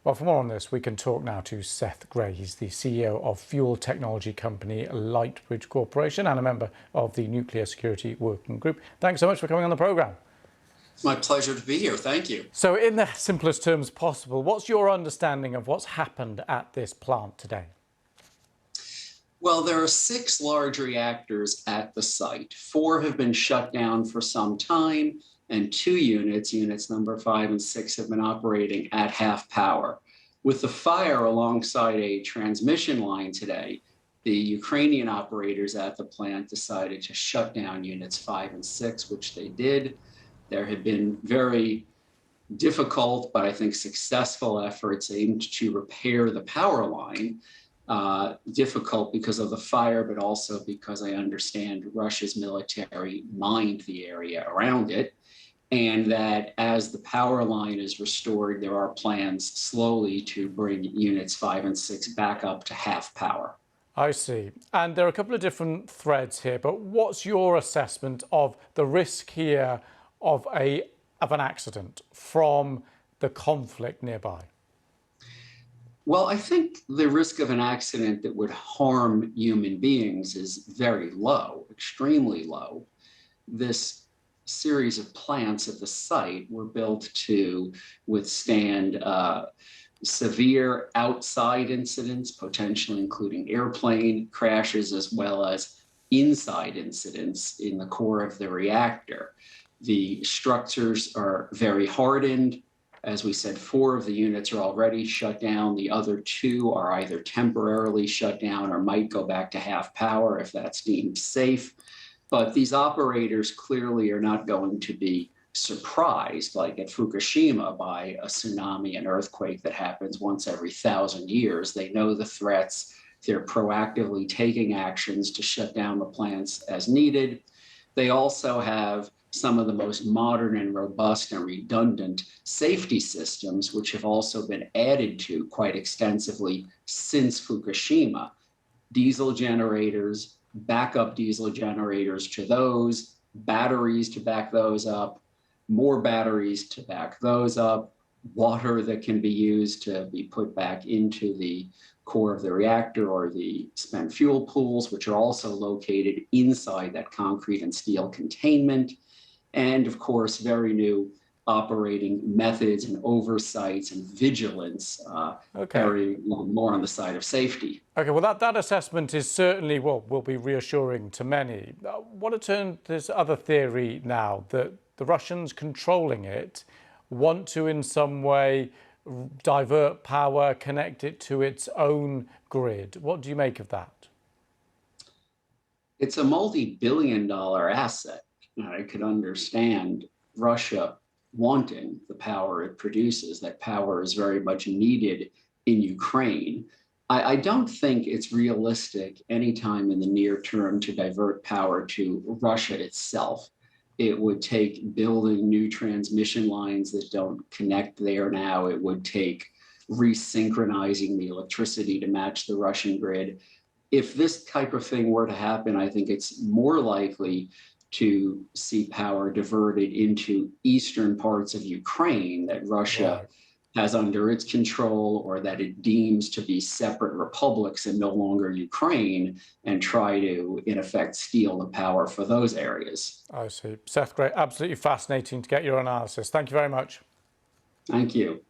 Well, for more on this, we can talk now to Seth Grae. He's the CEO of fuel technology company Lightbridge Corporation and a member of the Nuclear Security Working Group. Thanks so much for coming on the programme. It's my pleasure to be here. Thank you. So in the simplest terms possible, what's your understanding of what's happened at this plant today? Well, there are 6 large reactors at the site. 4 have been shut down for some time, and 2 units number 5 and 6, have been operating at half power. With the fire alongside a transmission line today, the Ukrainian operators at the plant decided to shut down units 5 and 6, which they did. There have been very difficult, but I think successful efforts aimed to repair the power line. Difficult because of the fire, but also because I understand Russia's military mined the area around it. And that as the power line is restored, there are plans slowly to bring units 5 and 6 back up to half power. I see. And there are a couple of different threads here, but what's your assessment of the risk here of an accident from the conflict nearby? Well, I think the risk of an accident that would harm human beings is very low, extremely low. This series of plants at the site were built to withstand severe outside incidents, potentially including airplane crashes, as well as inside incidents in the core of the reactor. The structures are very hardened. As we said, 4 of the units are already shut down. The other 2 are either temporarily shut down or might go back to half power if that's deemed safe. But these operators clearly are not going to be surprised, like at Fukushima, by a tsunami and earthquake that happens once every 1,000 years. They know the threats. They're proactively taking actions to shut down the plants as needed. They also have some of the most modern and robust and redundant safety systems, which have also been added to quite extensively since Fukushima. Diesel generators, backup diesel generators to those, batteries to back those up, more batteries to back those up, water that can be used to be put back into the core of the reactor or the spent fuel pools, which are also located inside that concrete and steel containment. And of course, very new operating methods and oversights and vigilance, very more on the side of safety. Okay, well, that assessment is certainly, will be reassuring to many. I want to turn to this other theory now, that the Russians controlling it want to in some way divert power, connect it to its own grid. What do you make of that? It's a multi-billion-dollar asset. I could understand Russia wanting the power it produces. That power is very much needed in Ukraine. I don't think it's realistic anytime in the near term to divert power to Russia itself. It would take building new transmission lines that don't connect there now. It would take resynchronizing the electricity to match the Russian grid. If this type of thing were to happen, I think it's more likely to see power diverted into eastern parts of Ukraine that Russia has under its control, or that it deems to be separate republics and no longer Ukraine, and try to, in effect, steal the power for those areas. I see. Seth Grae, absolutely fascinating to get your analysis. Thank you very much. Thank you.